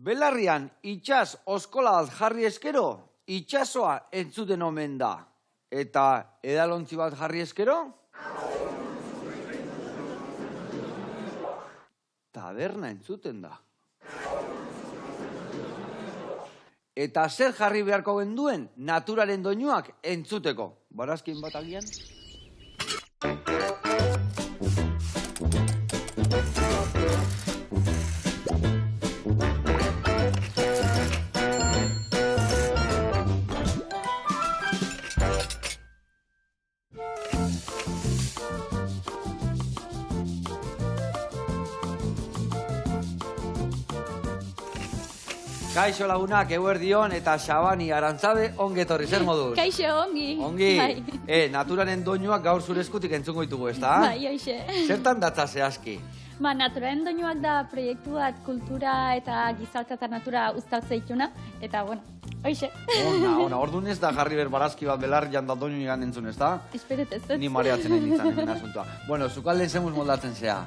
Belarrian itxas oskola bat jarri eskero, itxasoa entzuten omen da. Eta edalontzi bat jarri eskero? Taberna entzuten da. Eta zer jarri beharko genduen naturaren doinuak entzuteko. Barazkin bat agian? Kaixo lagunak, eguerdion eta Xabani Arantzabe ongetorri, zer moduz? Kaixo, ongi. Ongi? Naturaren doinuak gaur zure eskutik entzungo ditugu, ezta? Bai, hoxe. Zertan datza zehazki? Naturaren doinuak da proiektu bat kultura eta gizartea eta natura uztartze dituna, eta, bueno, hoxe. Ona, orduan ez da jarri barazki bat belarrian da doinu igan entzun, ezta? Esperet ez. Ni mareatzen egin ditzan hemen asuntua. Bueno, zukalden zemuz moldatzen zea.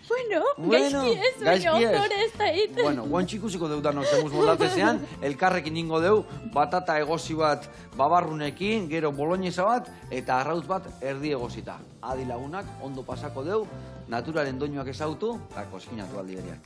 Bueno, gaizki ez, baina ondore ez da hit. Bueno, guantxikusiko deudan zemuz moldatzen zean, elkarrekin ingo deu, batata egozi bat babarrunekin, gero boloñesa bat, eta arrautz bat erdi egozita. Adi lagunak, ondo pasako deu, naturaren doinuak ezautu, eta koskinatu aldi beriak.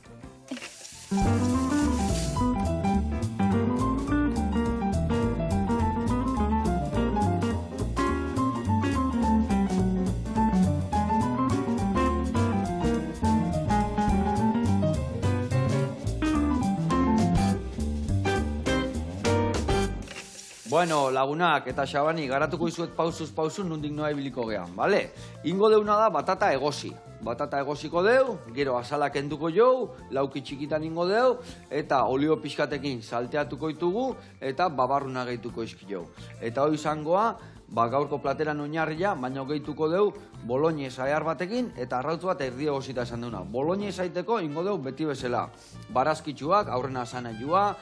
Bueno, lagunak eta Xabani, garatuko izuet pausuz pausu nundik noa ibiliko gehan, bale? Ingo deuna da batata egozi. Batata egoziko deu, gero azalak enduko jou, lauki txikitan ingo deu, eta olio pixkatekin salteatuko ditugu, eta babarruna gehituko izkio. Eta hoi izangoa, gaurko plateran oinarria, baina gehituko deu, boloñesa ehar batekin, eta arrautz bat erdi egozita esan deuna. Boloñesa iteko ingo deu beti bezala. Barazkitxuak, aurrena zanaiua,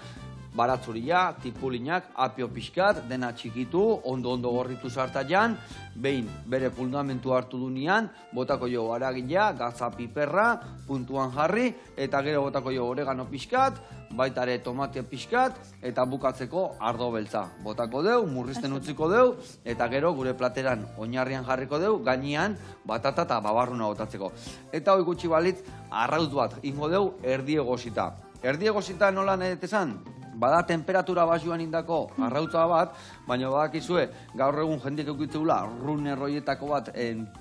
baratzuria, tipulinak, apio pixkat, dena txikitu, ondo gorritu sartaian, behin bere fundamentu hartu dunean, botako jo aragila, gatza piperra, puntuan jarri, eta gero botako jo oregano pixkat, baita ere tomate pixkat, eta bukatzeko ardo beltza. Botako deu, murrizten utziko deu, eta gero gure plateran oinarrian jarriko deu, gainean batata eta babarruna botatzeko. Eta hoi gutxi balitz, arrautz bat, ingo deu, erdi egozita. Erdi egozita nola nahi esan? Bada temperatura basioan indako arrautza bat, baina badakizue gaur egun jendik eukitzula rune roietako bat,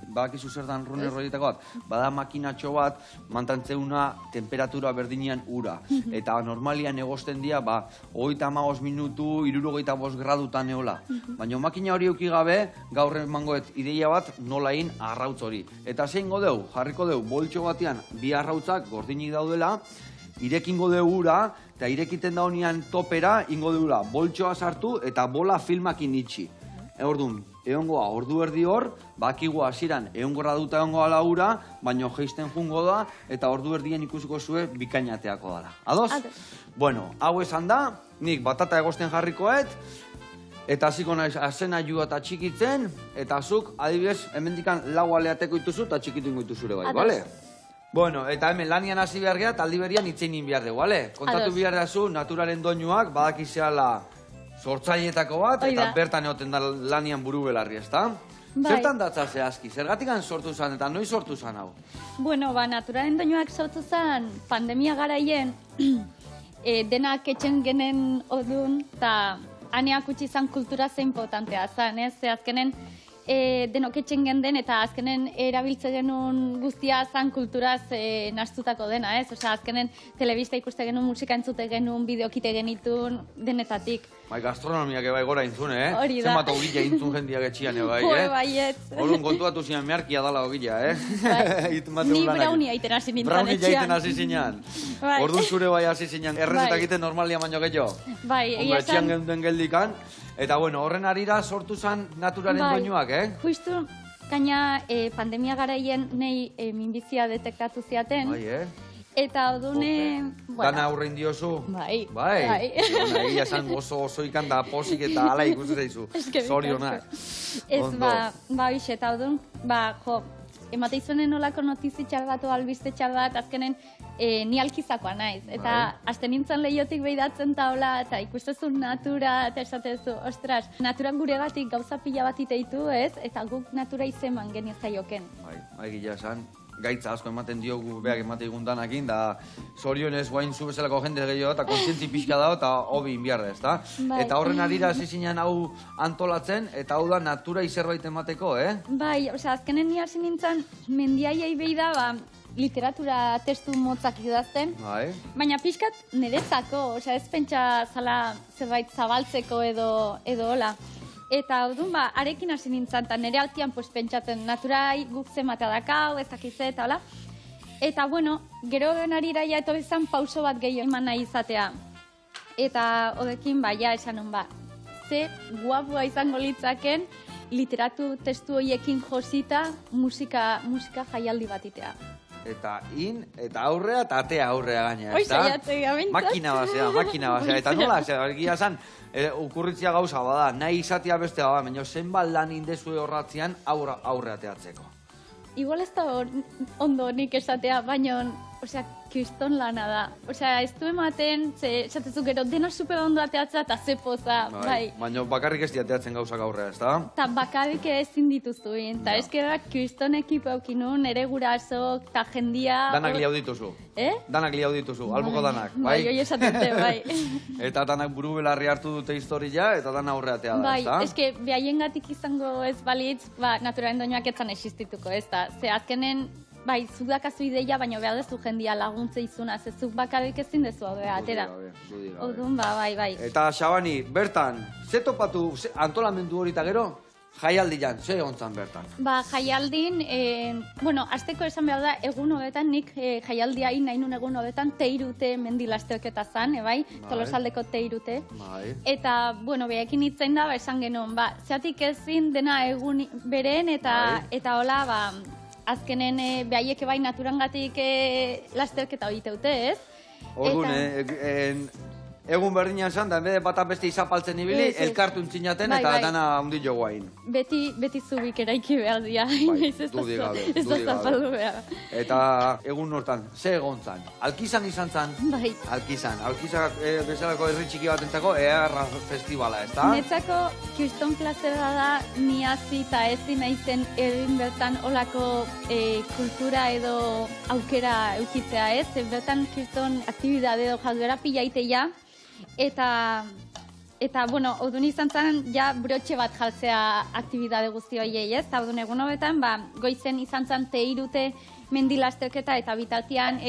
badakizu zer dan rune roietako bat, bada makinatxo bat mantantzeuna temperatura berdinean ura. Eta normalian egosten dira, 35 minutu, 65 gradutan eola. Baina makina hori euki gabe, gaur emangoet ideia bat nola egin arrautz hori. Eta zein godeu, jarriko deu, boltxo batean bi arrautzak gordinik daudela, irekingo deu ura, eta irekiten da honean topera, ingo deula, boltxoa sartu eta bola filmakin itxi. Orduan, egongoa ordu erdi hor, bakigu hasieran egongo duta egongo ala ura, baina geisten jungo da, eta ordu erdien ikusiko zue bikainateako dala. Ados? Bueno, hau esan da, nik batata egosten jarrikoet, eta hasiko naiz azena jua eta txikitzen, eta zuk, adibidez, hemendikan lau aleateko ituzu eta txikitu ingo ituzure bai, bale? Bueno, eta hemen lanian hasi behar geha, taldi berian itzein behar dugu, bale? Kontatu behar dazu, naturaren doinuak, badakizeala sortzaietako bat, eta bertan egoten da lanian buru belarri, ezta? Zertan datza zehazki? Zergatikan sortu zan, eta noiz sortu zan hau? Bueno, naturaren doinuak sortu zan, pandemia garaien, denak etxen genen odun, eta haneak utzi zan kultura zein potentea zan, ez? Azkenen, denok etxen genden eta azkenen erabiltze genuen guztia zan kulturaz nastutako dena, ez? Osa, azkenen telebista ikuste genuen, musika entzute genuen, bideokite genitun, denetatik. Bai, gastronomiak ebai gora intzun, Hori da. Zenbat ogila intzun jendiak etxian ebai, Jo, baiet. Horun kontuatu zian meharkia dala ogila, Ni brownie aiten hasi nintzen etxean. Brownie jaiten hasi zinean. Orduan zure bai hasi zinean, errezetak egiten normalia baino gehiago. Bai, egia esan. Etxean genden geldikan. Eta bueno, horren arira sortu zan naturaren doinuak, Justu, gaina pandemia garaien nahi minbizia detektatu ziaten. Bai, Eta odune... Dana aurrein diozu? Bai. Egia esan oso ikan da posik eta ala ikusi zaizu. Zorionak. Ez, hoxe, eta odun, emate izunen olako notizi txar bat o albiste txar bat, azkenen ni alkizakoa naiz. Eta azte nintzen lehiotik behidatzen taola, eta ikustezun natura, eta esatezu, ostras, naturan guregatik gauza pila bat iteitu, ez? Eta guk natura izeman genizaioken. Bai, gila esan. Gaitza asko ematen diogu beak emate danakin, da zorionez guain zu bezalako jende gehiago eta kontzientzi pixka dago eta hobi inbiarra, ezta? Eta horren arira hasi zinen hau antolatzen, eta hau da natura zerbait emateko, Bai, azkenen ni hasi nintzen mendiaiei behi da, literatura testu motzak idazten, baina pixkat niretzako, ez pentsa zala zerbait zabaltzeko edo hola. Eta orduan arekin hasi nintzen, eta nire altian pentsatzen naturai guk zemata dakau, ez dakize eta hola. Eta bueno, gero genarira ja eto bezan pauso bat gehiago eman nahi izatea. Eta odekin ja esan hon ze guapua izango litzaken literatu testu horiekin josita musika jaialdi batitea. Eta eta aurrea, eta atea aurrea gaina, ez da? Oizatzea, bintzat. Makina basea, eta nola, egia esan, ukurritzia gauza bada, nahi izatea beste bada, baina zenbat lan indezue horratzean aurrea teatzeko. Igual ez da ondo nik esatea, baina, kriston lana da. Ez du ematen, esatezu gero, dena super ondo ateatza eta ze poza, bai. Baina bakarrik ez diateatzen gauzak aurrea, ez da? Eta bakarrik ezin dituzuin, eta eskera kriston ekipo eukinun, ere gurasok, eta jendia... Danak liau dituzu. Danak liau dituzu, alboko danak, bai? Bai, oi esatute, bai. Eta danak buru belarri hartu dute historia, eta dana aurreatea da, ez da? Bai, eske, behaiengatik izango ez balitz, naturaren doinoak etzan existituko, ez da? Ze azkenen, bai, zuk dakazu ideia, baina behar dezu jendia laguntze izuna, ze zuk bakarrik ezin dezu hau atera. Odun, bai. Eta, Xabani, bertan, ze topatu antolamendu hori eta gero? Jaialdian, ze ontzan bertan? Jaialdin, azteko esan behar da, egun hobetan, nik jaialdia nahi nun egun hobetan, teirute mendilasterketa zan, bai? Tolosaldeko teirute. Eta, behekin hitzein da, esan genuen, zeatik ezin dena egun beren, eta hola, azkenen behaiek bai naturangatik lasterketa hori teute, ez? Orduan, egun berdinean zan, da, enbede bat beste izapaltzen ibili, elkartu entzinaten eta dana hundi jo guain. Beti zubik eraiki behar dira. Dudi gabe. Ez da zapaldu behar. Eta egun hortan, ze egon zan? Alkizan izan zan? Bai. Alkizan bezalako herri txiki bat entzako, EAR festivala, ez da? Netzako, kriston plazera da, ni hazi eta ezin naizen egin bertan olako kultura edo aukera eukitzea, ez? Bertan kriston aktibidade edo jarduera pila iteia. Eta, odun izan zen, brotxe bat jaltzea aktibidade guzti horiei, ez? Eta odun egun hobetan, goizen izan zen teirute mendilasterketa eta bitartian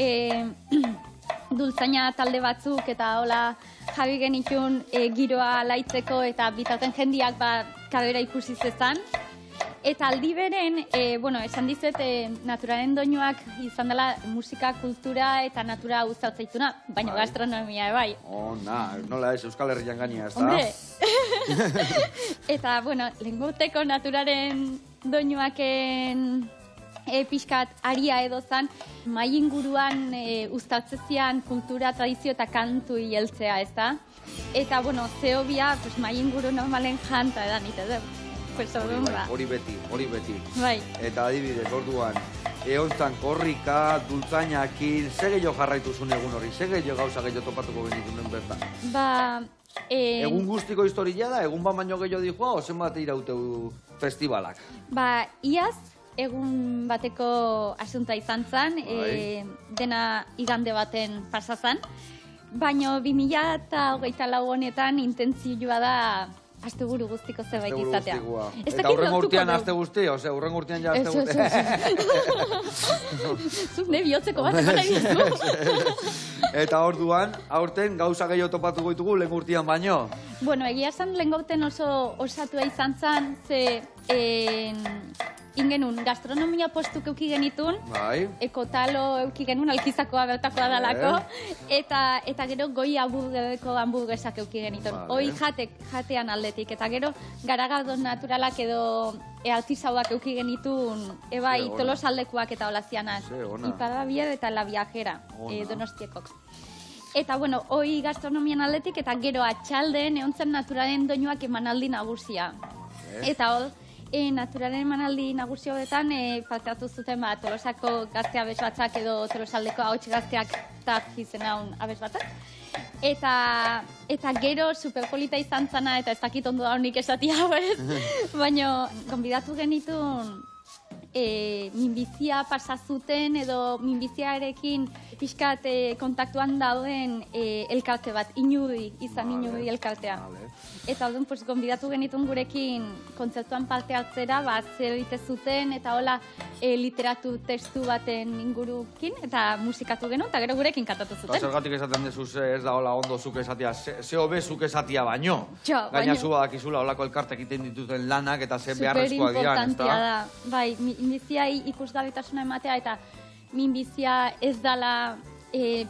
dultzaina talde batzuk eta hola jarri genitun giroa laitzeko eta bitarten jendiak karrera ikusi zezan. Eta aldi beren, esan dizet, naturaren doinuak izan dela musika, kultura eta natura guztatzaituna, baina gastronomia, bai. Nola ez, Euskal Herrian gaina, ez da? Hombre! Eta, lehengoteko naturaren doinuaken pixkat aria edo zan, mai inguruan uztatzezian kultura, tradizio eta kantu hieltzea, ez da? Eta, zeobia, mai inguru normalen janta edan ite, hori beti. Bai. Eta adibidez, orduan, eontzan korrika, dultzainakin, ze gehiago jarraitu zuen egun hori? Ze gehiago gauza gehiago topatuko genituen bertan? Egun guztiko historia da, egun baino gehiago dihoa, ozen bat irauteu festivalak? Iaz, egun bateko asunta izan zen, dena igande baten pasazan, baina 2024 honetan intentzioa da asteburu guztiko zerbait izatea. Eta hurrengo urtean aste guzti, hurrengo urtean ja aste guzti. Zuk nebiotzeko bat eman nahi duzu. Eta orduan, aurten gauza gehiago topatuko ditugu lehen urtean baino. Egia esan lehen gauten oso osatua izan zen, ze ingenun gastronomia postuk euki genitun, ekotalo euki genuen, alkizakoa bertakoa dalako, eta gero goi hamburguesak euki genitun. Hoi jatean aldetik, eta gero garagardo naturalak edo artisauak euki genitun, ebai Tolosaldekoak eta olazianak. Iparrabier eta La Viajera, Donostiekok. Eta, hoi gastronomian aldetik, eta gero atxalden eontzen naturalen doinuak emanaldi nagusia. Eta Naturaren emanaldi nagusi hauetan faltatu zuten Tolosako gazte abes batzak edo Tolosaldeko ahots gazteak tak izena un abes batzak. Eta gero superpolita izan zana, eta ez dakit ondo da honik esatia ez, baina gonbidatu genitun minbizia pasazuten edo minbiziarekin pixkat kontaktuan dauden elkarte bat, inudi elkartea. Eta orduan, gonbidatu genitun gurekin kontzertuan parte hartzera, zer egite zuten, eta hola literatu testu baten ingurukin, eta musikatu genuen, eta gero gurekin kantatu zuten. Zergatik esaten dezu ez da hola ondo zuk esatia, ze hobe zuk esatia baino. Gaina zu badakizula holako elkartek egiten dituten lanak eta ze beharrezkoak dian, ez da? Bai, minbiziai ikusgarritasuna ematea, eta minbizia ez dala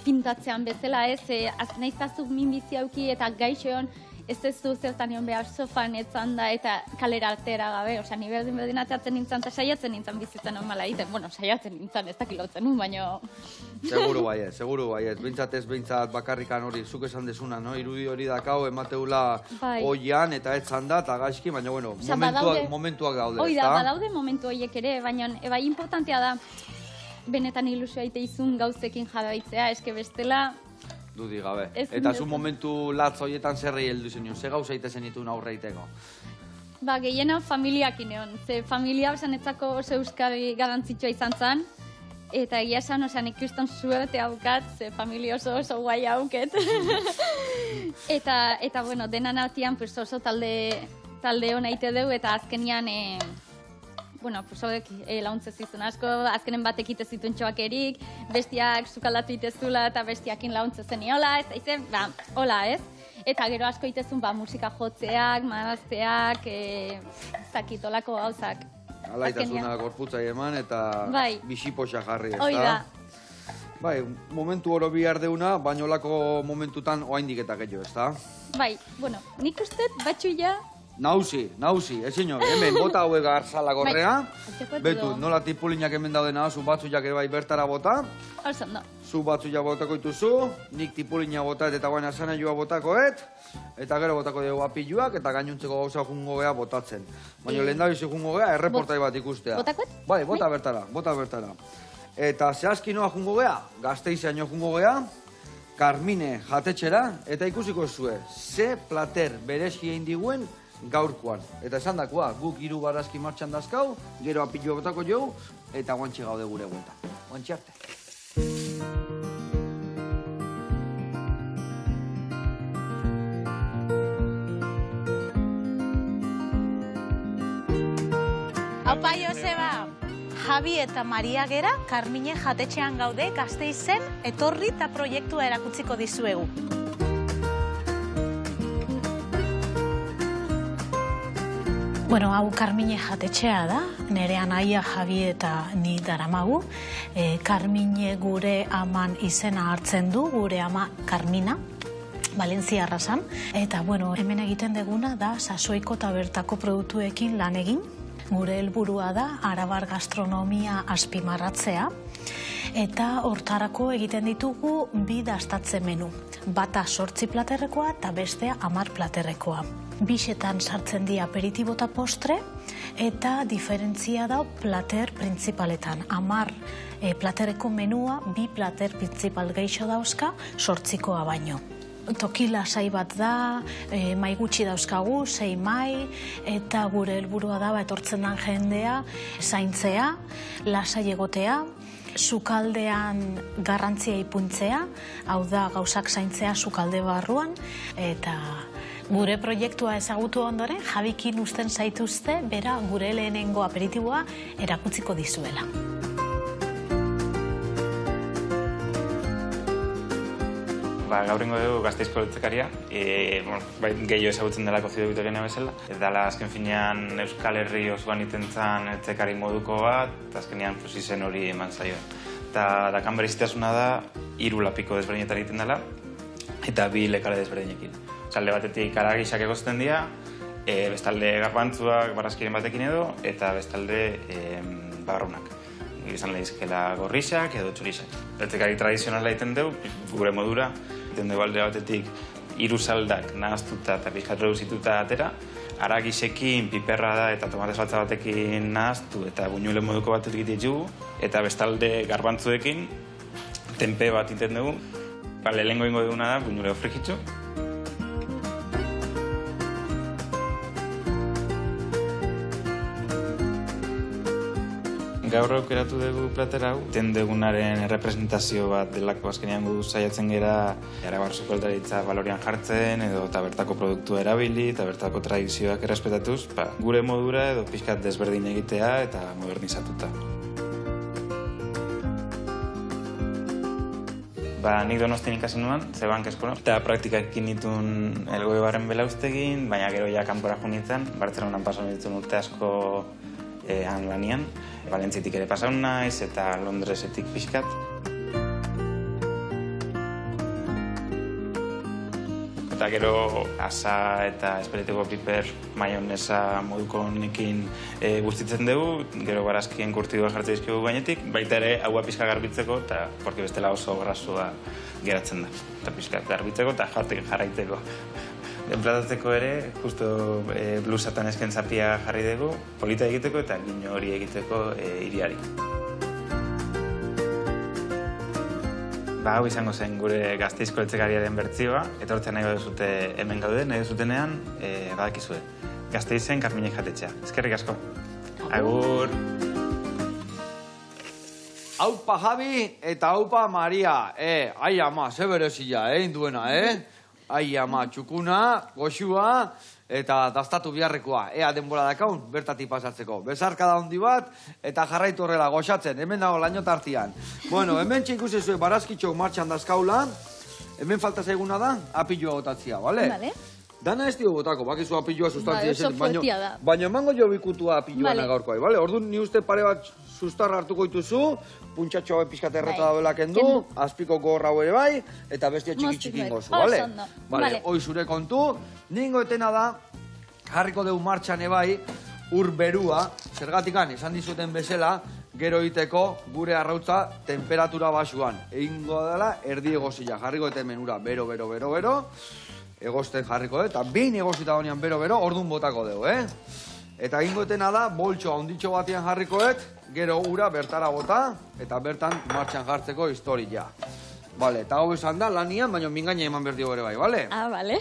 pintatzean bezala, ez? Nahiz azuk minbizia auki eta gaixoan, ez ez du zertan nion behar sofan etzan da eta kalera altera gabe, osea, ni berdin ateratzen nintzen eta saiatzen nintzen bizitzen normala egiten. Bueno, saiatzen nintzen, ez dakilotzen nun, baina... Seguru baiet. Bintzat bakarrikan hori, zuk esan desuna, no? Irudi hori dakau, emateula oian eta etzan da, eta gaizki, baina, bueno, momentuak daude, ez da? Badaude momentu horiek ere, baina, bai, importantea da, benetan ilusioa ite izun gauzekin jarraitzea, eske bestela... Dudi gabe. Eta zu momentu latz horietan zerrei heldu zenion, ze gauza ite zenitun aurreiteko? Gehiena familiakin egon. Ze familia esanetzako oso euskarri garantzitsua izan zen, eta egia esan, ikriston suerte haukat, ze familia oso guai hauket. Eta, bueno, denan artian oso talde hona ite deu, eta azkenian... Bueno, horrek launtzez izun asko, azkenen batek ite zituen txoakerik, bestiak sukaldatu itezula eta bestiakin launtzez zeniola, ez aizen, hola, ez? Eta gero asko itezun, musika jotzeak, marazteak, zakitolako gauzak. Alaitasuna gorputzai eman eta bisipoxa jarri, ez da? Hoi da. Bai, momentu oro bihar deuna, baina olako momentutan oaindik eta gehiago, ez da? Bai, bueno, nik ustet batxuia... Nauzi, ezin jo, hemen bota hauek garzala gorrea, betu, nola tipulinak hemen daudena, zu batzuak ere bai bertara bota, zu batzuak botako dituzu, nik tipulina botat eta baina zanaiua botakoet, eta gero botako dugu apiluak eta gainuntzeko gauza jungo geha botatzen. Baina lehen dabizu jungo geha, erreportai bat ikustea. Botakoet? Bai, bota bertara. Eta zehazki noa jungo geha, Gasteizean jo jungo geha, Carmine jatetxera, eta ikusiko zue, ze plater berezi egin diguen gaurkoan. Eta esan dakoa, guk 3 barazki martxan dazkau, gero apilua botako jau, eta guantxe gaude gure guelta. Guantxe arte. Aupa Joseba, Javi eta Maria gera, Carmine jatetxean gaude, Gasteizen, etorri eta proiektua erakutziko dizuegu. Bueno, hau Carmine jatetxea da, nire anaia Javi eta ni daramagu. Carmine gure aman izena hartzen du, gure ama Carmina, Valentzia arrasan. Eta, bueno, hemen egiten deguna da sasoiko eta bertako produktuekin lan egin. Gure helburua da arabar gastronomia azpimarratzea. Eta hortarako egiten ditugu 2 dastatze menu. Bata 8 platerrekoa eta bestea 10 platerrekoa. Bixetan sartzen di aperitibo eta postre, eta diferentzia da plater printzipaletan. 10 platerreko menua, 2 plater printzipal geixo dauzka, 8koa baino. Toki lasai bat da, mai gutxi dauzkagu, 6 mai, eta gure helburua da etortzen den jendea, zaintzea, lasai egotea, sukaldean garrantzia ipuntzea, hau da gauzak zaintzea sukalde barruan, eta gure proiektua ezagutu ondoren, Javikin uzten zaituzte, bera gure lehenengo aperitiboa erakutziko dizuela. Gaurrengo dugu Gasteizko eltzekaria, gehiago ezagutzen delako zidebito genea bezala. Dala azken finean Euskal Herri osoan itentzan eltzekari moduko bat, eta azkenean izen hori eman zaio. Eta dakan berezitasuna da, 3 lapiko desberdinetan egiten dela, eta 2 lekale desberdinekin. Alde batetik aragisak egozten dira, bestalde garbantzuak barazkiren batekin edo, eta bestalde bagarrunak. Izan lehizkela gorrixak edo txorisak. Eltzekari tradizionala egiten dugu, gure modura. Egiten dugu alde batetik hiru saldak nahaztuta eta pixkat reduzituta atera, aragisekin, piperra da eta tomate saltza batekin nahaztu eta buñuele moduko bat ditugu, eta bestalde garbantzuekin tenpe bat iten dugu. Lehenengo ingo duguna da buñuele frigitxo. Gaur aukeratu dugu platera hau, ten dugunaren representazio bat delako azkenean gu saiatzen gera Arabar sukaldaritza balorian jartzen edo eta bertako produktua erabili eta bertako tradizioak errespetatuz, gure modura edo pixkat desberdin egitea eta modernizatuta. Nik Donostian ikasi nuen, Zebank eskola, eta praktikaekin nituen Elgoibarren belauztegin, baina gero ja kanpora junitzen, Bartzelonan pasan dituen urte asko han lanian. Valentzitik ere pasaun naiz eta Londresetik pixkat. Eta gero asa eta esperetiko piper maionesa moduko honekin guztitzen dugu, gero barazkien kurtidua jartzen dizkigu gainetik, baita ere haua pixka garbitzeko, eta porque bestela oso grasua geratzen da. Eta pixka garbitzeko eta jarraiteko. Enplatatzeko ere, justo blusatan esken zapia jarri dugu, polita egiteko eta gino hori egiteko hiriari. Hau izango zen gure Gasteizko Eltzekariaren bertsioa, etortzen nahi baduzute hemen gaude, nahi duzutenean, badakizue. Gasteizen Karminek jatetxea. Eskerrik asko. Agur! Aupa Javi eta aupa Maria. Ai ama, ze berezia, induena, Ai ama, txukuna, goxua eta dastatu biharrekoa. Ea denbora dakaun, bertatik pasatzeko. Bezarkada handi bat eta jarraitu horrela goxatzen. Hemen dago laino tartian. Bueno, hemen txikusi zuen barazkitxok martxan dazkaula. Hemen falta zaiguna da, apilua botatzia, bale? Vale. Dana ez dio botako, bakizu apilua sustantzia oso fuertia da. Baina emango jo bikutua apilua gaurkoa, bale? Orduan ni uste pare bat sustarra hartuko dituzu, puntxatxo hau pixkat erreta da bela kendu, azpiko gorra ere bai, eta bestia txiki gozu, bale? Bale, hoi zure kontu. Ningo etena da, jarriko dugu martxan ebai, ur berua, zergatikan, esan dizuten bezala, gero egiteko gure arrautza temperatura basuan. Egingo dela, erdi egozila, jarriko eta hemen ura, bero, egosten jarriko, eta behin egozita honean bero, orduan botako dugu, Eta egingoetena da, boltxo handitxo batean jarrikoet, gero ura bertara bota, eta bertan martxan jartzeko historia. Bale, eta hau esan da, lanian, baina mingaina eman berdi gore bai, bale? Bale.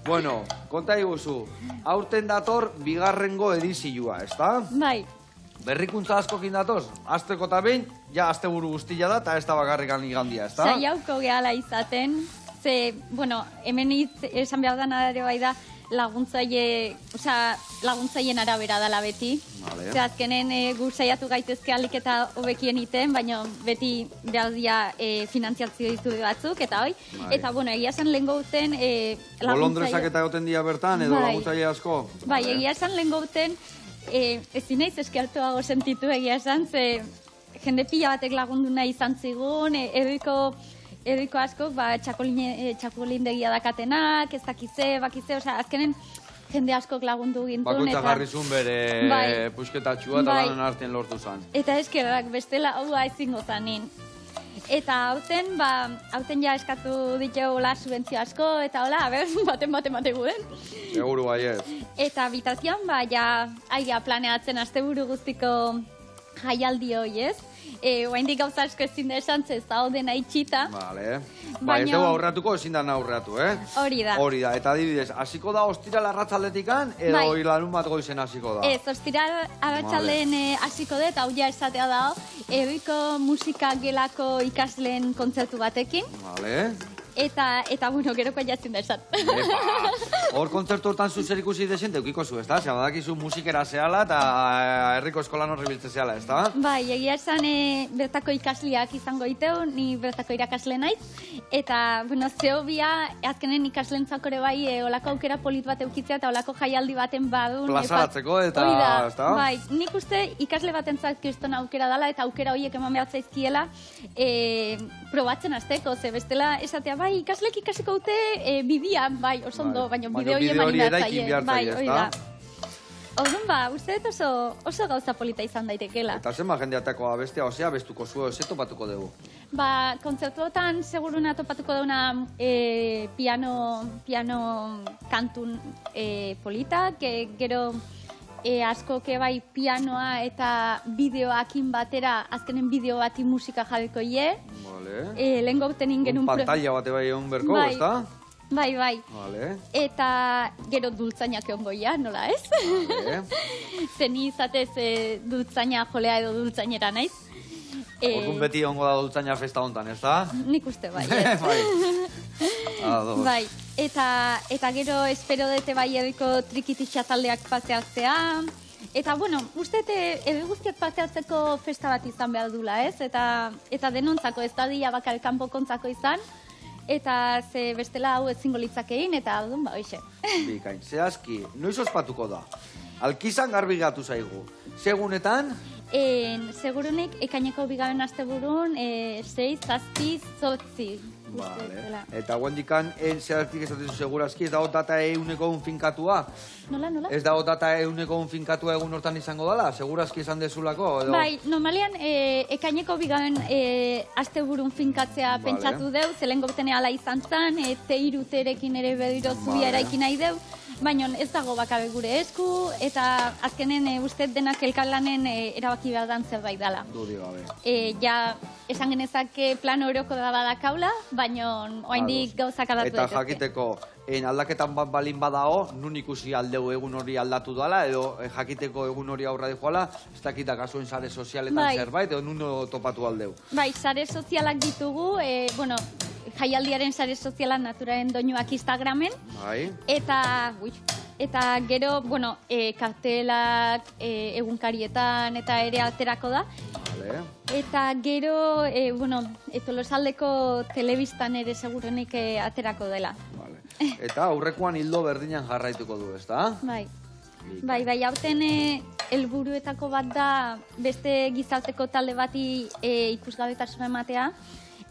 Bueno, konta iguzu, aurten dator bigarrengo edizioa, ezta? Bai. Berrikuntza askokin datoz, azteko eta behin, ja azte buru guztila da, eta ez da bakarrikan igandia, ezta? Saiauko gehala izaten, hemen esan behar da ere bai da, laguntzaien arabera dela beti. Ze azkenen gu saiatu gaitezke alik eta hobekien iten, baina beti behar dira finantziazio ditu batzuk, eta hoi. Eta, egia esan lehen gauten laguntzaile... Bolondrezak eta goten dira bertan, edo laguntzaile asko? Bai, egia esan lehen gauten, ezin naiz eskialtuago sentitu egia esan, ze jende pila batek lagundu nahi izan zigun, Ediko asko, txakolindegia dakatenak, ez dakize, bakize, azkenen jende askok lagundu gintun. Bakoitza jarrizun bere pusketatxua eta lanen artean lortu zan. Eta eskerrak bestela hau ezingo zanin. Eta hauten ja eskatu ditugu subentzio asko, eta hola, baten guden. Seguru baiet. Eta bitazioan, aia planeatzen asteburu guztiko jaialdi hoi ez. Oaindik gauza asko ezin da esan, ez da odena itxita. Vale. Ez dugu aurreatuko, ezin da aurreatu, Hori da. Hori da, eta adibidez, hasiko da ostiral arratzaldetikan, edo larun bat goizen hasiko da? Ez, ostiral arratzalden hasiko da, eta hau ja esatea da, ebiko musika gelako ikasleen kontzertu batekin. Vale. Eta geroko jatzen da esan. Hor kontzertu hortan zuzer ikusi desen, teukiko zu, ez da? Zer, badakizu musikera zehala eta herriko eskolan horri biltze zehala, ez da? Bai, egia esan bertako ikasliak izango iteu, ni bertako irakasle naiz. Eta, zeo bia, azkenen ikaslentzako ere bai, olako aukera polit bat eukitzea eta olako jaialdi baten badun. Plazaratzeko eta, ez da? Bai, nik uste ikasle batentzat kriston aukera dela eta aukera horiek eman behar zaizkiela probatzen azteko, ze bestela esatea, bai, ikaslek ikasiko dute bidean, bai, osondo, baina bideo hori eman behar zaie. Bai, hori da. Orduan uste dut oso gauza polita izan daitekela. Eta zenba jendeatako abestea, osea, bestuko zuen, ze topatuko dugu? Kontzertuotan seguruna topatuko dauna piano kantun politak, gero askoke bai pianoa eta bideoakin batera, azkenen bideo bati musika jarriko ie. Vale. Lehen gauten ingen pantalla bate bai egon berko, ezta? Bai. Vale. Eta gero dultzainak egon goia, nola ez? Vale. Zeni izatez dultzaina jolea edo dultzainera naiz. Orduan beti egongo da dultzaina festa hontan, ezta? Nik uste bai, ez? Bai. Eta gero espero dute bai ediko trikititxa taldeak paseatzea. Eta, bueno, uste ebe guztiak paseatzeko festa bat izan behar dula, ez? Eta denontzako ez da dia bakal kanpokontzako izan. Eta ze bestela hau ezingo litzakein, eta hau duen, hoxe. Bikain, zehazki, noiz ospatuko da? Alkizan garbi gatu zaigu. Segunetan? Segurunik, ekaineko bigarren asteburun, 6, 7, 8. Vale. Eta guendikan, zehaztik esatezu segurazki, ez dago data euneko unfinkatua? Nola? Ez dago data euneko unfinkatua egun hortan izango dala? Segurazki esan dezulako? Bai, normalian, ekaineko bigarren asteburun finkatzea pentsatu deu, zelen gobtene ala izan zan, teiruterekin ere bediro zubia eraikin nahi deu, baina ez dago bakabe gure esku, eta azkenen uste denak elkarlanen erabaki behar dan zerbait dala. Dudi gabe. Ja, esan genezake plano oroko da badakaula, baina oaindik gauzak aldatu Eta daitezke. jakiteko, aldaketan bat balin badao, nun ikusi aldeu egun hori aldatu dala, edo jakiteko egun hori aurra dijoala, ez dakita kasuen sare sozialetan zerbait, edo nun topatu aldeu. Bai, sare sozialak ditugu, jaialdiaren sare sozialan naturaren doinuak Instagramen. Bai. Eta gero, kartelak egunkarietan eta ere aterako da. Vale. Eta gero, Tolosaldeko telebistan ere segurenik aterako dela. Vale. Eta aurrekoan hildo berdinan jarraituko du, ezta? Bai, hauten helburuetako bat da beste gizarteko talde bati ikusgabetasuna ematea.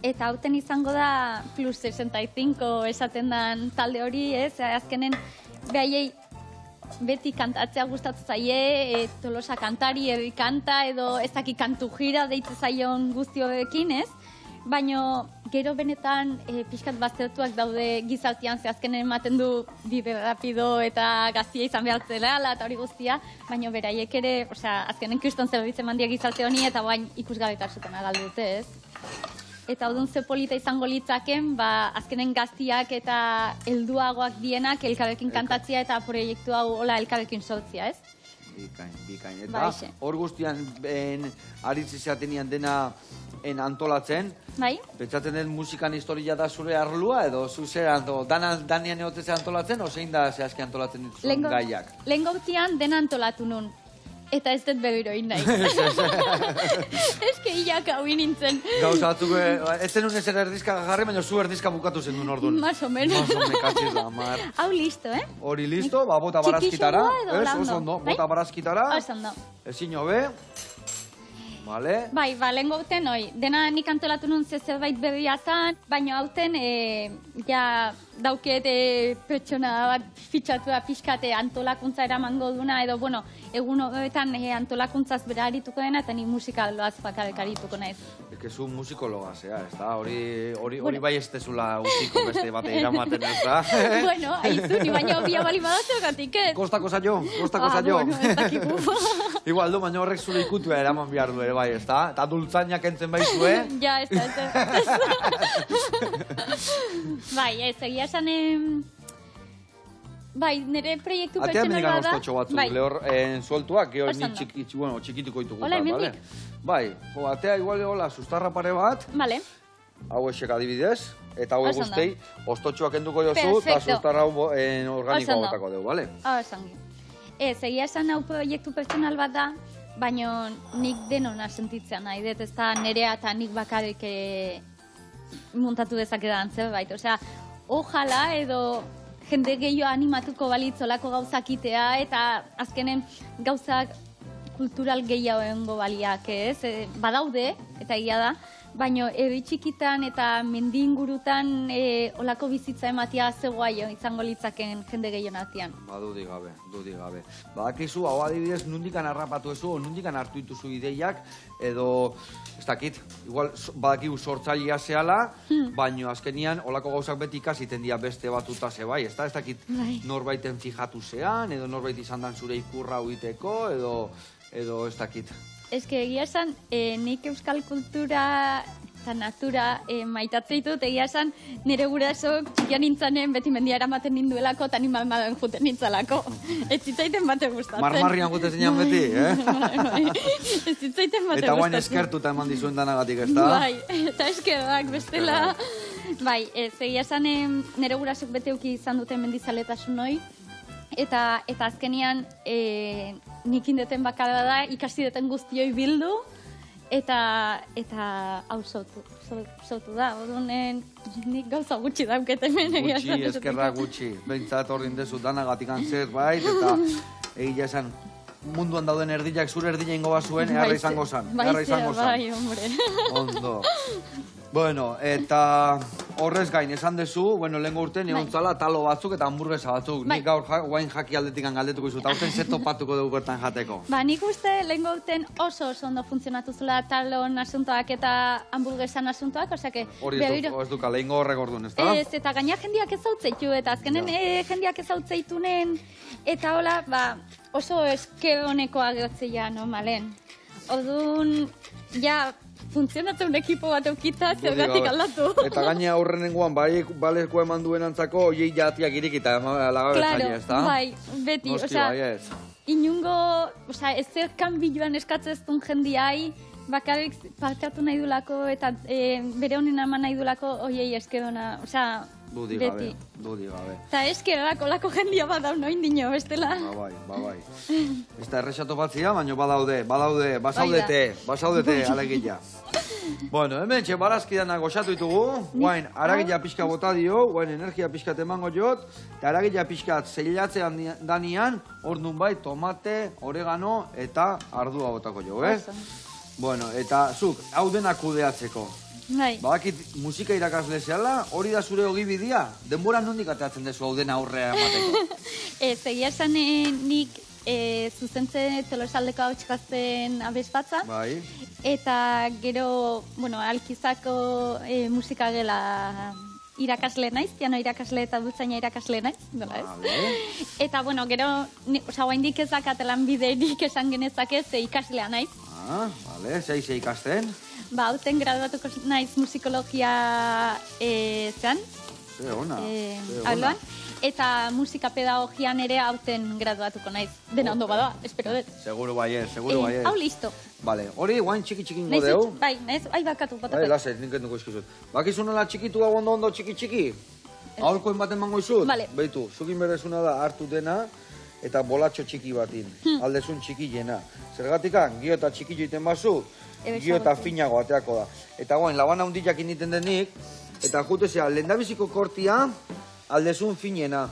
Eta hauten izango da plus 65 esaten den talde hori, ez? Azkenen, behaiei beti kantatzea gustatzen zaie, Tolosa kantari, herri kanta, edo ez daki kantu jira deitzen zaion guztioekin, ez? Baina gero benetan pixkat baztertuak daude gizartian, ze azkenen ematen du bide rapido eta gaztia izan behar zela, eta hori guztia, baina beraiek ere, azkenen kriston zerbitzen mandia gizarte honi, eta bain ikusgabetasuten agaldu dute, ez? Eta odun ze polita izango litzaken, azkenen gaztiak eta helduagoak dienak elkarrekin kantatzia eta proiektu hau elkarrekin sortzia, ez? Bikain. Eta hor guztian aritzi zeatenian dena antolatzen, pentsatzen den musikan historia da zure arlua, edo zuzera, danian egoteze antolatzen, ozein da zehazki antolatzen dituzun gaiak? Lehen gautian dena antolatu nun. Eta ez dut bebiroin nahi. Eske hilak hau nintzen. Gauza batzuk, ez zenun ezer erdizka jarri, baina zu erdizka bukatu zen duen orduan. Más o menos. Hau listo, Hori listo, bota barazkitara. Txikixoa edo oso ondo, bota barazkitara. Oso ondo. Ezin hobe. Vale. Bai, lehen gauten, dena nik antolatu nun zerbait berria zan, baina hauten, dauket pertsona bat fitxatua pixkate antolakuntza eramango duna, edo, egun horretan antolakuntzaz bera harituko dena, eta ni musikaloaz bakarrik harituko naiz. Ekezu musikologa, zea, ez da? Hori bai ez tezula utiko beste bate iramaten, ez da? Bueno, aizu, ni baina obia bali badatzu gatik, ez? Kostako zailo. Bueno, ez dakiku. Igual du, baina horrek zure ikutua eraman behar du ere bai, ez da? Eta dultzainak entzen baizu, Ja, ez da. Bai, ez, egia esan... Bai, nire proiektu pertsonal bada... Atean digan ostotxo batzuk, lehor sueltuak, geho ni txikituko ditugu. Hola, emendik? Bai, atea igual, sustarra pare bat. Vale. Hau esek adibidez, eta hau guztei, ostotxoak enduko jozu, eta sustarra hau organikoa botako dugu, bale? Hau esangi. Ez, egia esan hau proiektu pertsonal bat da, baina nik denona sentitzea nahi dut, ez da nerea eta nik bakarrik muntatu dezakedan zerbait. Osea, ojala edo jende gehiago animatuko balitzolako gauzakitea eta azkenen gauzak kultural gehiago egongo baliak, ez? Badaude, eta egia da, baino herri txikitan eta mendi ingurutan olako bizitza ematia zegoaio izango litzaken jende gehien artean. Ba, dudik gabe. Badakizu, hau adibidez, nundikan harrapatu ezu, o nundikan hartu dituzu ideiak, edo, ez dakit, igual badakigu sortzailea zehala, baino azkenian olako gauzak beti ikasiten dira beste batuta zebai, ez dakit norbaiten fijatu zean, edo norbait izan dan zure ikurra uiteko, edo ez dakit. Ez que egia esan, nik euskal kultura eta natura maitatzea ditut, egia esan, nire gurasok txikian nintzanen beti mendia eramaten ninduelako eta animal maden juten nintzalako. Ez zitzaiten bate gustatzen. Marmarrian jute zeinan beti, Ez zitzaiten bate gustatzen. Eta guain eskertuta eman dizuen danagatik, ez da? Bai, eta eskerrak bestela. Bai, egia esan nire gurasok bete uki izan duten mendizaletasun hoi. Eta azkenian nik indeten bakarra da, ikasi duten guztioi bildu, eta hau sautu da. Odunen, nik gauza gutxi dauketen. Gutxi, eskerra gutxi. Behintzat horrin dezu danagatik antzet, bai, eta egia esan, munduan dauden erdiak zure erdila ingo bazuen, eharra izango zan. Bai, hombre. Ondo. Bueno, eta horrez gain, esan dezu, lehenko urtean egon zala talo batzuk eta hamburguesa batzuk. Nik gaur guain jaki aldetik galdetuko izu, eta aurten ze topatuko dugu bertan jateko. Ba, nik uste lehenko urtean oso ondo funtzionatu zula talon asuntoak eta hamburguesan asuntoak, osake... Hori ez duka, lehenko horrek orduan, ez da? Ez, eta gaina jendiak ez hautzeitu, eta azkenen jendiak ez hautzeitunen, eta hola, oso eske honekoa gehotzea, normalen. Orduan, ja... funtzionatzen un ekipo bat eukita, zergatik aldatu. Eta gaine aurrenengoan, baleko eman duen antzako, oiei jatiak irikita, lagabetzaile, ez da? Bai, beti, osea, inungo, ez zer kanbiloan eskatzeztun jendiai, bakarrik parkatu nahi dulako, eta bere honen eman nahi dulako, oiei eskerona, osea, beti. Dudi gabe. Eta eskerrak olako jendia badau noin dino, bestela. Ba bai. Ez da errexatu batzia, baina basaudete, alegila. Bueno, hemen txe barazkidanak goxatu ditugu, guain, aragila pixka bota dio, guain, energia pixkat emango jot, eta aragila pixkat zeilatzean danian, hor nun bai, tomate, oregano eta ardua botako jo, Bueno, eta zuk, hau denak kudeatzeko. Badakit musika irakasle zehala, hori da zure ogibidea, denbora nondik ateatzen dezu hau dena aurrea emateko? Egia esan nik zuzentzen Tolosaldeko hautskazten abesbatza. Bai. Eta gero, Alkizako musika gela irakasle naiz, piano irakasle eta dutzaina irakasle naiz, dola ez? Eta, gero, oraindik ez dakatelan biderik esan genezake ze ikaslea naiz. Bale, zei ikasten? Hauten graduatuko naiz musikologia zean. Auloan. Eta musika pedagogian ere hauten graduatuko naiz. Dena ondo bada, espero dut. Seguro baiet. Hau listo. Bale, hori guain txiki-txikingo deu. Bai, bakatu. Bai, lasez, ninkentuko izkizut. Bakizu nola txikitu hau ondo txiki-txiki? Aholkoen baten mango izut? Bale. Beitu, zukin berezuna da hartu dena eta bolatxo txiki batin. Aldezun txiki jena. Zergatikan, gio eta txiki joiten bazu, gio eta finago ateako da. Eta guain, labana hundiak initen denik, eta jutezea, lendabiziko kortia, aldezun finena.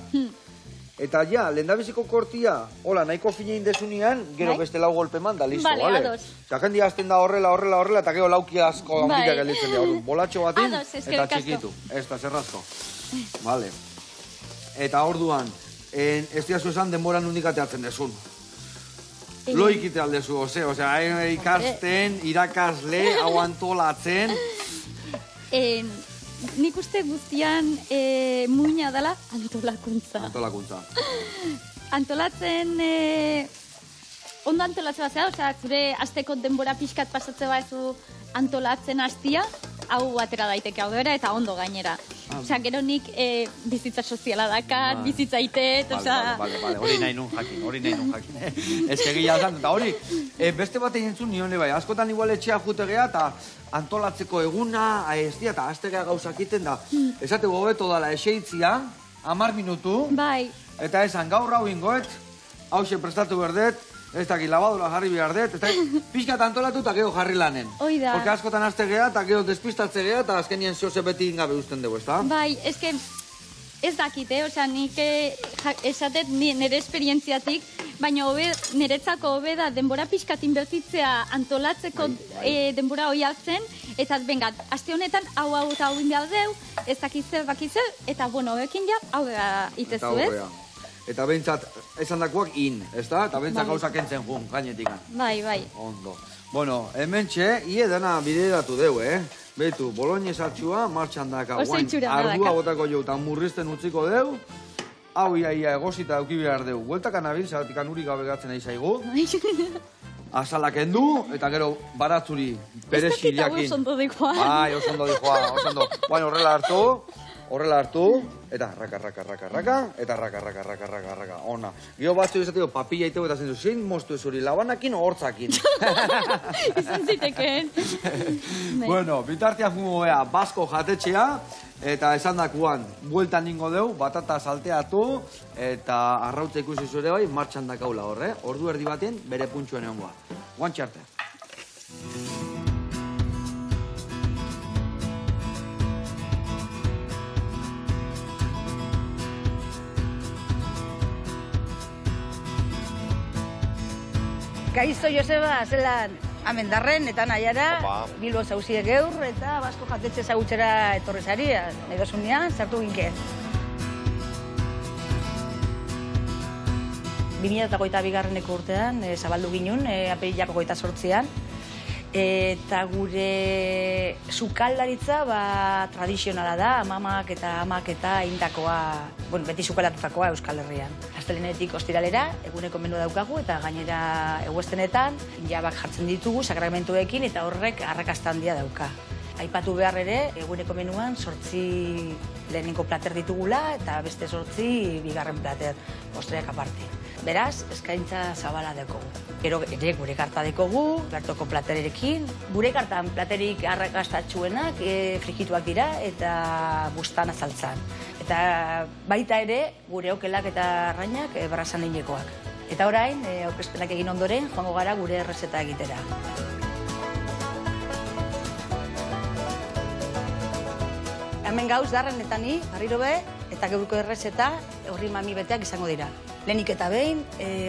Eta ja, lendabiziko kortia, hola, nahiko fine indezunian, gero beste lau golpe manda, listo, bale? Eta jendia azten da horrela, eta gero lauki asko handiak gelditzen dira. Bolatxo batin, eta txikitu. Ez da, zerrazko. Bale. Eta orduan, ez diazu esan denbora nondik ateatzen dezun. Lo ikite aldezu, osea, ikasten, irakasle, hau antolatzen. Nik uste guztian muina dela antolakuntza. Antolatzen, ondo antolatzen bat zera, osea, zure asteko denbora pixkat pasatze bat zu antolatzen hastia, hau atera daiteke hau dira eta ondo gainera. Osea, gero nik bizitza soziala dakat, bizitza itet, osea... Bale, hori nahi nun jakin. Ez egia zan, eta hori, beste bat egin zuen nione bai, askotan igual etxea jute geha eta antolatzeko eguna, aestia eta astegea gauzak iten da. Esate gobeto dala eseitzia, 10 minutu, eta esan gaur hau ingoet, hause prestatu berdet, ez dakit, labadura jarri behar dut, ez dakit, pixkat antolatu eta geho jarri lanen. Oida. Porque askotan azte geha eta geho despistatze geha eta azkenien zehose beti ingabe usten dugu, ez da? Bai, ez dakit, osea, nik esatet nire esperientziatik, baina niretzako hobe da denbora pixkat inbertitzea antolatzeko denbora hori hartzen, eta benga, aste honetan hau eta hau inbial deu, ez dakitze, eta bueno, hoekin ja, hau da itezu, ez? Eta behintzat, esan dakoak ez da? Eta behintzat gauzak entzen jun, gainetik. Bai. Ondo. Bueno, hemen txe, dana bideratu deu, Betu, boloñez hartxua, martxan daka. Oso itxura da daka. Ardua botako jo, eta murrizten utziko deu. Hau ia egosita auki behar deu. Bueltaka nabil, zagatik anuri gabe gatzen nahi zaigu. Azalak endu, eta gero baratzuri perexiliakin. Ez dakit hau oso ondo dikoa. Bai, oso ondo dikoa, oso ondo. Bueno, horrela hartu, eta raka, eta raka, ona. Gio batzu izateko papilla iteko eta zentu, zein moztu ez hori, labanakin o hortzakin? Izan zitekeen. Bueno, bitartian jungo gea, basko jatetxea, eta esan dakuan, bueltan ningo deu, batata salteatu, eta arrautza ikusi zure bai, martxan dakaula horre. Ordu erdi baten, bere puntxuen egon goa. Guantxarte. Kaixo Joseba, zelan, amendarren eta nahiara, Bilbo zauzie geur eta basko jatetxe zagutzera etorrezaria, nahi dozunean, sartu ginke. 2022 urtean, zabaldu ginen, apirilako 28an, eta gure sukaldaritza tradizionala da, amamak eta amak eta indakoa, beti sukaldatutakoa Euskal Herrian. Astelenetik ostiralera, eguneko menu daukagu eta gainera eguestenetan jabak jartzen ditugu sakramentuekin eta horrek arrakasta handia dauka. Aipatu behar ere, eguneko menuan 8 lehenengo plater ditugula eta beste 8 bigarren plater, postreak aparte. Beraz, eskaintza zabala dekogu. Gero ere gure karta dekogu, bertoko platerekin. Gure kartan platerik arrakastatxuenak frikituak dira eta bustan azaltzan. Eta baita ere, gure okelak eta arrainak brazan inekoak. Eta orain, aurkezpenak egin ondoren, joango gara gure errezeta egitera. Hemen gauz darrenetani, barriro be, eta geurko errezeta horri mami beteak izango dira. Lehenik eta behin,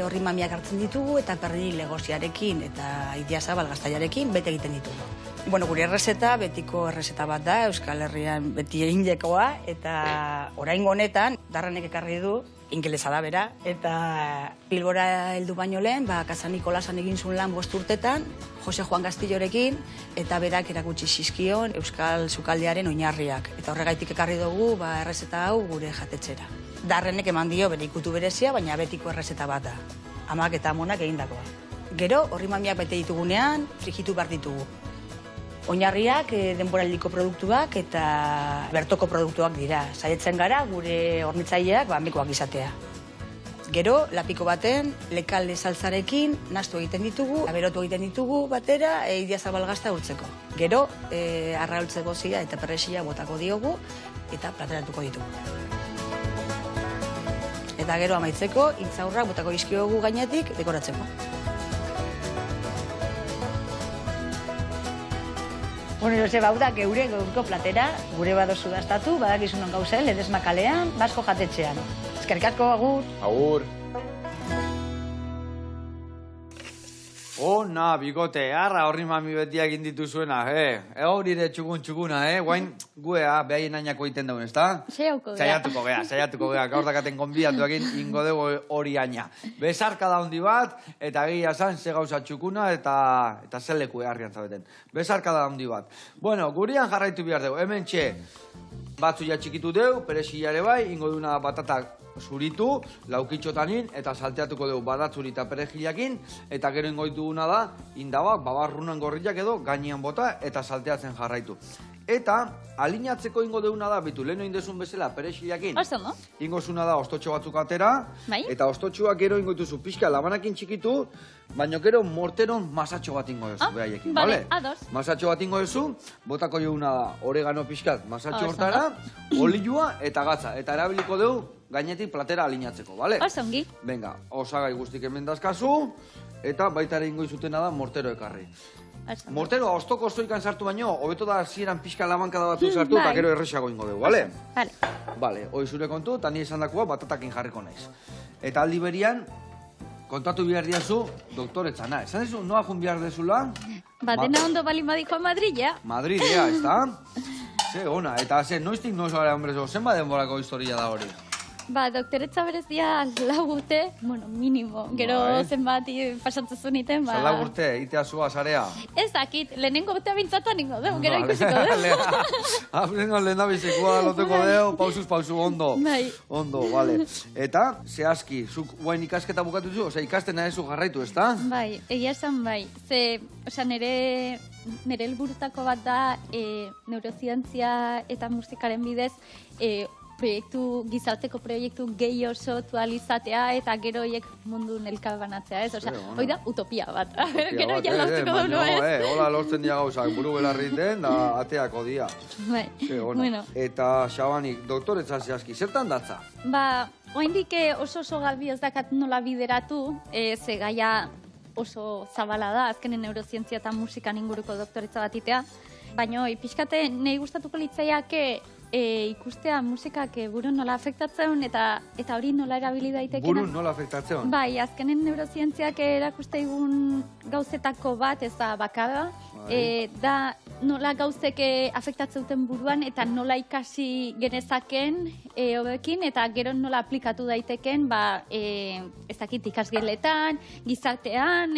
horri mamiak hartzen ditugu eta pernil legoziarekin eta idiazabal gaztaiarekin bete egiten ditugu. Bueno, gure errezeta, betiko errezeta bat da, Euskal Herrian beti egindekoa, eta oraingo honetan, darrenek ekarri du, ingelesa da bera, eta Bilbora heldu baino lehen, Kasan Nikolasan egin zuen lan 5 urtetan, Jose Juan Gaztillorekin, eta berak erakutsi zizkion Euskal Sukaldearen oinarriak. Eta horregaitik ekarri dugu errezeta hau gure jatetxera. Darrenek eman dio bere ikutu berezia, baina betiko errezeta bat da. Amak eta amonak egindakoa. Gero, horri mamiak bete ditugunean, frigitu behar ditugu. Oinarriak denboraldiko produktuak eta bertoko produktuak dira. Saietzen gara gure hornitzaileak amekoak izatea. Gero, lapiko baten, lekalde saltzarekin nastu egiten ditugu, aberotu egiten ditugu batera, idiazabal gazta urtzeko. Gero, arraultze gozia eta perrexia botako diogu eta plateratuko ditugu. Eta gero amaitzeko, intzaurrak botako izkiogu gainetik dekoratzeko. Bueno, Joseba, hau da, geure gaurko platera, gure badozu daztatu, badakizunon gauzen, Ledesma kalean, Basko jatetxean. Eskerrik asko, agur. Agur. Ona, bigote, arra horri mami betiak inditu zuena, Horire txukuna, guain guea behaien ainako egiten daun, ezta? Saiatuko gea, gaur dakaten konbidatu egin ingo dugu hori aina. Bezarka da hondi bat, eta egia zan, ze gauza txukuna, eta zeleku eharrian zabeten. Bezarka da hondi bat. Bueno, gurian jarraitu behar dugu, hemen txe, batzu ja txikitu dugu, perexilare bai, ingo duna batatak zuritu, laukitxotanin, eta salteatuko dugu badatzuri eta perejilakin, eta gero ingoitu duguna da, indabak, babarrunan gorriak edo, gainean bota, eta salteatzen jarraitu. Eta, alineatzeko ingo duguna da, bitu, leheno indezun bezala perejilakin, ingo zuna da ostotxo batzuk atera, eta ostotxoak gero ingoituzu pixka labanakin txikitu, baina gero morteron masatxo bat ingo duzu, behaiekin, bale? Masatxo bat ingo duzu, botako joguna da, oregano pixkat, masatxo hortara, olioa eta gatza, eta erabiliko dugu, gainetik platera alineatzeko, bale? Osongi. Venga, osagai guztik hemen dazkazu, eta baita ere ingo izutena da mortero ekarri. Morteroa ostoko ostoikan sartu baino, hobeto da hasieran pixka labankada batzu sartu, eta gero erresago ingo dugu, bale? Bale, hoi zure kontu, eta ni esan dakoa batatakin jarriko naiz. Eta aldi berian, kontatu behar diazu doktoretzana. Esan dezu, noa jun behar dezula? Ba, dena ondo bali madiko Madrilla. Madridea, ez da? Ze, ona, eta ze, noiztik noiz gara, hombre, zenba denborako historia da hori? Ba, doktoretza berezia 4 urte, bueno, minimo. Gero Bai. zenbat pasatzen zuniten, ba... Zala urte, itea zua, zarea. Ez dakit, lehenengo urtea bintzatan ningo deu, gero ikusiko deu. Aprengo lehen da bizikoa, loteko deu, pausu, ondo. Bai. Ondo, vale. Eta, zehazki, zuk guain ikasketa bukatu zu, osea, ikasten nahi zu jarraitu, ez da? Bai, egia esan bai. Ze, osea, nire helburutako bat da neurozientzia eta musikaren bidez gizarteko proiektu gehi oso izatea eta gero horiek mundu elkarbanatzea, ez? Osea, hoi da utopia bat. Gero ja lortuko dut, ez? Hola, lortzen dira gauzak, buru belarriten, da ateako dia. Bai, bueno. Eta, Xabanik, doktoretza zehazki, zertan datza? Ba, oraindik oso garbi ez dakat nola bideratu, ze gaia oso zabala da, azkenen neurozientzia eta musikan inguruko doktoretza bat itea. Baina, pixkate, nahi gustatuko litzaiake ikustea musikak burun nola afektatzen eta hori nola erabili daiteken. Burun nola afektatzen? Bai, azkenen neurozientziak erakuste egun gauzetako bat, ez da bakarra. Da nola gauzek afektatzen duten buruan eta nola ikasi genezaken hobekin eta gero nola aplikatu daiteken, ez dakit ikasgeletan, gizartean,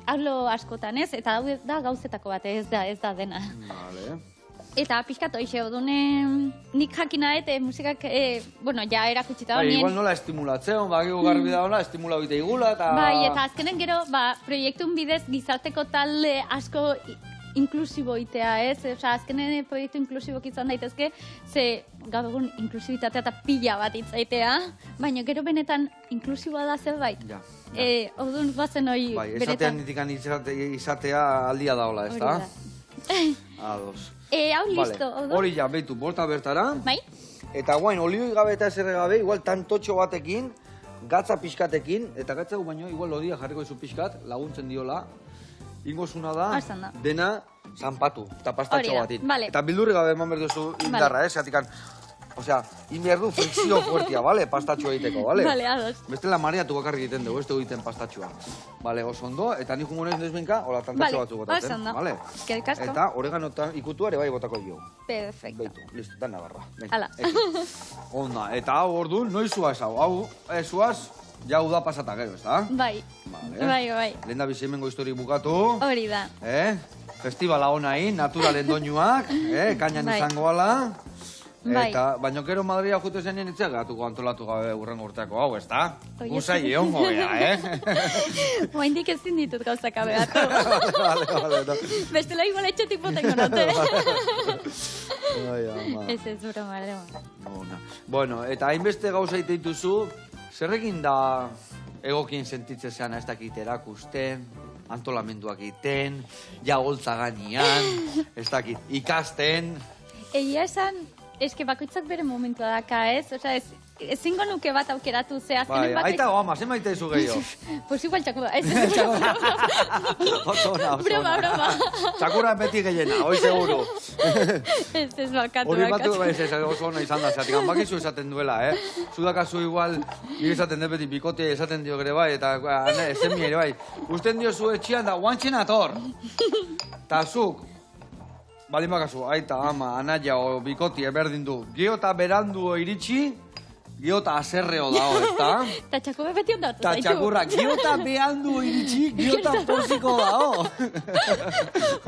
arlo askotan, ez? Eta hau da gauzetako bat, ez da dena. Vale. Eta pixkat hoxe, odune nik jakinaet musikak, ja erakutsita Bai, honien. igual nola estimulatzen, bakigu garbi da hola, estimula bite igula, eta... Bai, eta azkenen gero, proiektun bidez gizarteko talde asko inklusibo itea, ez? Osa, azkenen proiektu inklusibok izan daitezke, ze gaur egun inklusibitatea eta pila bat itzaitea, baina gero benetan inklusiboa da zerbait. Ja. Odun bazen hori Bai, benetan. esatean nitikan izatea aldia daola, ez da? Ados. Hau listo, odun? Hori ja, behitu, borta bertara. Bai? Eta guain, olioi gabe eta eserre gabe, igual tantotxo batekin, gatza pixkatekin, eta gatza gu baino, igual lodia jarriko izu pixkat, laguntzen diola. Ingozuna da, dena zanpatu, eta pastatxo batin. Vale. Eta bildurri gabe eman behar duzu indarra, zatikan, osea, inbehar du frikzio fuertia, bale, pastatxo egiteko, bale? Vale, ados. Bestela mareatu bakarrik egiten dugu, ez dugu egiten pastatxoa. Bale, oso ondo, eta nik jungo nahiz nezbenka, hola, tantatxo batzuk botatzen, bale? Eskerrik asko. Eta oreganotan ikutu ere bai botako jo. Perfecto. Beitu, listo, da nabarra. Hala. Onda, eta hau orduan, noiz zuaz hau? Zuaz, jau da pasata gero, ez da? Bai. Vale. Bai. Lehen da bizimengo histori bukatu. Hori da. Festivala honain, naturalen doinuak, kainan izango ala. Eta, baina gero Madria jute zenien itzea gatuko antolatu gabe urrengo urteako hau, ez da? Guzai egongo gea, Oaindik ezin ditut gauzak abeatu. Vale. Bestela igual etxetik botengo note. Ai, ama. Ez broma. Bueno, eta hainbeste gauza iteituzu, zerrekin da egokien sentitzen zean ez dakit erakusten, antolamenduak egiten, jagoltza ganian, ez dakit ikasten. Egia esan, eske bakoitzak bere momentua daka, ez? Osea, ezingo nuke bat aukeratu ze azkenen batek... Aita ama, zen maite izu gehiago? Pues igual txakurra, ez. Oso ona. Broma. Txakurra beti gehiena, hoi seguru. Ez bakatu. Hori batu, ez oso ona izan da, zeatik, bakizu esaten duela, Zudakazu igual, nire esaten dut beti, bikote esaten dio gure bai, eta ezen mi ere bai. Usten dio zu etxian da, guantxen ator. Ta zuk, balin bakazu, aita, ama, anaia o bikoti eberdin du. Giota berandu iritsi, giota aserreo dao, ez da? Ta txakurra beti ondatu Ta zaitu. txakurra, giota berandu iritsi, giota posiko dao.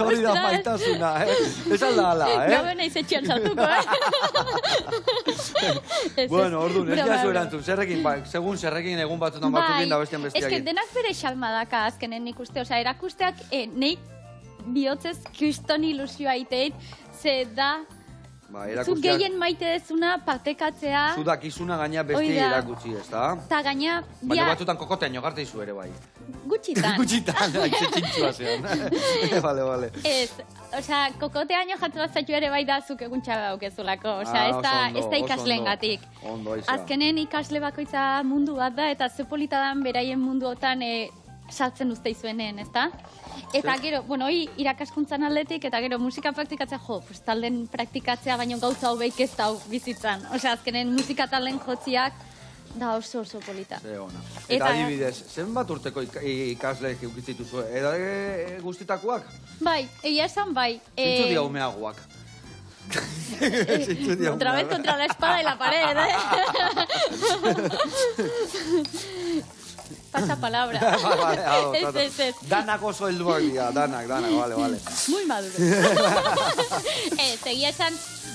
Hori da maitasuna, Ez alda ala, Gabe nahi zetxian sartuko, Bueno, orduan, ez jazu erantzun, segun zerrekin egun batzutan batzukin da bestian bestiakin. Ez que denak bere xalma daka azkenen nik uste, osea, erakusteak nahi bihotzez kriston ilusioa iteit, ze da, zu gehien maite dezuna partekatzea. Zu dakizuna gaina besti erakutsi, ez da? Ta gaina... Baina batzutan kokotean jogarte izu ere bai. Gutxitan. Gutxitan, haitze txintxua zean. Vale. Ez, osea, kokotean jogatu zaitu ere bai da zuk egun txaba daukezulako. Osea, ez da ikasleen gatik. Ondo, aiza. Azkenen ikasle bakoitza mundu bat da, eta ze polita dan beraien munduotan saltzen uste izuenen, ez da? Eta gero, bueno, hori irakaskuntzan aldetik, eta gero musika praktikatzea, pues talden praktikatzea, baino gauza hobeik ez da bizitzan. Osea, azkenen musika talden jotziak, Da oso polita. Ze ona. Eta- Eta adibidez, zenbat urteko ikasleek eukitzituzu? Guztitakoak? Bai, egia esan bai. Zintzu dia umeagoak. Zintzu dia Otra vez umeagoak. contra la espada y la pared, Pasa palabra. Vale, Ez. Danak oso helduak dira, danak, vale. Muy maduro. Egia esan,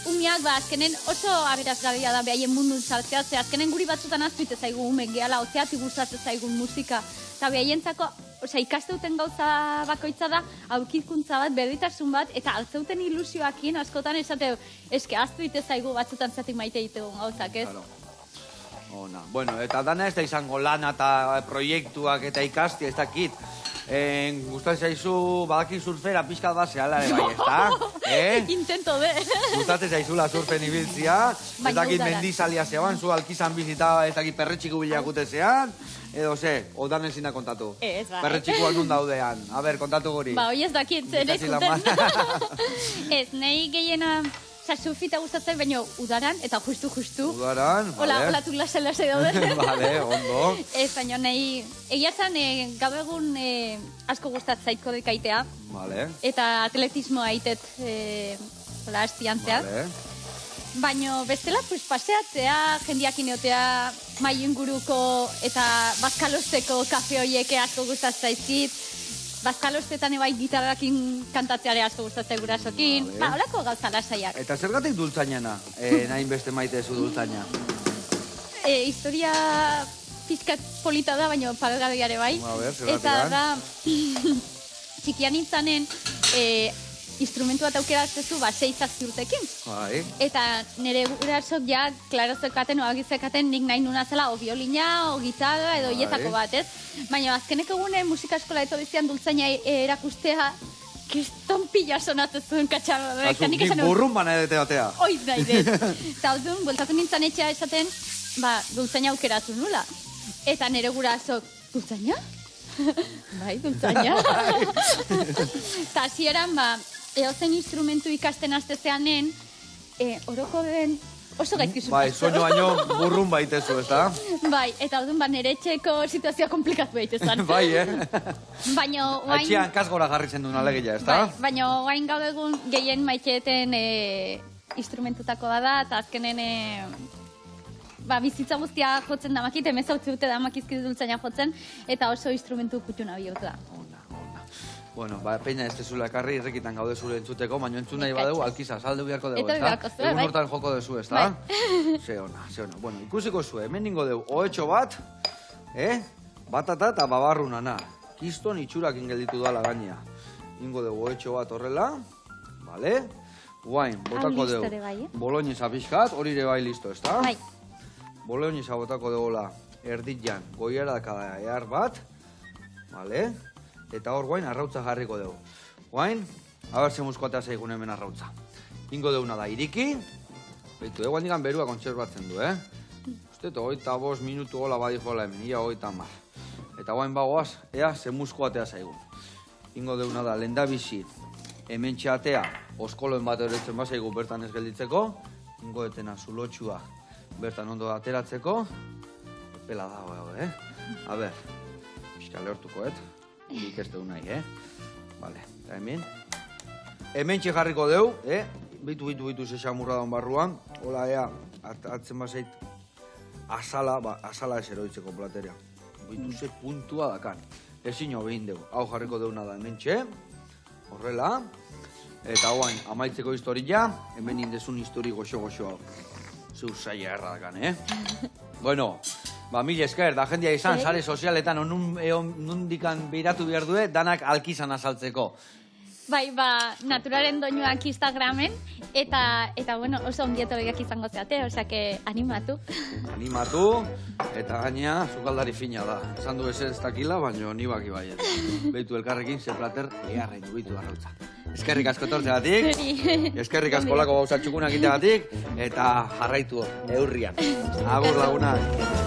umeak, azkenen oso aberazgarria da behaien mundun sartzea, ze azkenen guri batzutan aztuite zaigu umek gehala, ozeatik gustatzen zaigun musika, eta behaientzako, ikasteuten gauza bakoitza da, aurkikuntza bat, berditasun bat, eta altzeuten ilusioakin askotan esateu, eske aztuite zaigu batzutan zatik maite ditugun gauzak, ez? Claro. Ona. Bueno, eta dana ez da izango lana eta proiektuak eta ikasti, ez dakit. Gustatzen zaizu, badaki surfera pixkat bat zehala ere bai, ezta? Intento de. Gustatzen zaizula surfen ibiltzia, ez Baina dakit udaran. mendizalia zeban, zu alkizan bizita, ez dakit perretxiku bilakute zean, edo ze, odan ezina kontatu. Ez, bai. Perretxikuak nun daudean. A ber, kontatu guri. Ba, hoi ez dakit, zer Ikasi la eskuten. Ez, nahi gehiena, surfita gustatzen, baina udaran, eta justu. Udaran, Hola, vale. olatuk lasai daude. Vale, ondo. Ez, baina nahi, egia zan, gaur egun asko gustatzen zaitko dekaitea, Vale, eta atletismoa aitet, hola, hastian zehar. vale. Baina bestela, pues, paseatzea, jendiak ineotea, mai inguruko eta bazkalosteko kafe hoieke asko gustatzen zaizkit, bazkalostetan ebai gitarrakin kantatzeare asko gustatzen gurasokin, Vale. ba, holako gauza lasaiak. Eta zergatik dultzainana, nahin beste maite zu dultzaina? Historia pizkat polita da, baina paregarriare bai. A ber, zergatik Eta da? da, txikian nintzanen, instrumentu bat aukeratzezu, 6-7 urtekin. Bai. Eta nire gurasok ja, klaro zekaten, oagizekaten, nik nahi nuna zela, o violina, o gitarra, edo Bai. hietako bat, ez? Baina azkenek egune musika eskola eto bizian dultzaina erakustea, kriston pila sonatzen zuen katxarra. Azu, nik burrun bana edete batea. Oiz nahi dut. Eta orduan, bueltatu nintzen etxea esaten, ba, dultzaina aukeratu nula. Eta nire gurasok, dultzaina? Bai, dultzaina. Eta hasieran, ba, eozen instrumentu ikasten astezeanen, oroko den oso gaizki Bai, supatzen. soinu baino burrun baitezu, ez da? Bai, eta orduan, ba, nire etxeko situazioa komplikatu baitezan. Bai, Baina, oain... Atxian kasgora jarritzen duen alegia, ez da? Bai, baina oain gaur egun gehien maiteeten instrumentutako da, eta azkenen ba, bizitza guztia jotzen damakit, 18 urte damakizkit dultzaina jotzen, eta oso instrumentu kutxuna bihurtu da. Ona. Bueno, ba, peina ez tezula ekarri, irrekitan gaude zure entzuteko, baina entzun nahi badeu, alkiza, saldu beharko dugu, Etorri ez da? beharko zuen, Egun bai. hortan joko dezu, ez da? Ze ona. Bueno, ikusiko zuen, hemen ningo deu, ohetxo bat, batata eta babarrunana. Kiston itxurak ingelditu dala gainea. Ningo deu, ohetxo bat horrela, bale? Guain, botako listo deu, ere bai, boloñesa pixkat, hori ere bai listo, ez da? Bai, Boloñesa botako degola erdillan goiarakada ehar bat, vale? Eta hor guain arrautza jarriko dugu. Guain, haber ze muskoatea zaigun hemen arrautza. Ingo deuna da iriki, beitu, guain digan berua kontserbatzen du, Uste, 25 minutu gola badi jola hemen, ia 30. Eta guain bagoaz, ea ze muskoatea zaigun. Ingo deuna da lehendabizi hemen txatea, oskoloen bat eretzen bazaigu bertan ez gelditzeko, ingo detena zulotxua bertan ondo ateratzeko, pela dago, A ber, pixka lehortuko, Nik ez dugu nahi, Vale, eta hemen. Hemen jarriko deu, Bitu ze xamurra daun barruan. Hola, ea, hartzen bazait, azala ez eroitzeko plateria. Bitu ze puntua dakan. Ezin behin deu. Hau jarriko deuna da hemen horrela. Eta hoain, amaitzeko historia, hemen indezun histori goxo-goxo hau. Zeu zaila erra dakan, Bueno, ba, mila esker, da jendia izan, sare sozialetan, nundikan beiratu behar due, danak alkizan azaltzeko. bai, ba, naturaren doinuak Instagramen, eta bueno, oso ondietorriak izango zeate, osea que animatu. Animatu, eta gaina, zukaldari fina da. Esan du ez dakila, baina ni baki baiet. Beitu elkarrekin, ze plater, eharrein du bitu arrautza. Eskerrik asko etortzegatik, eskerrik asko lako gauza txukunak itegatik, eta jarraitu eurrian. Agur lagunak.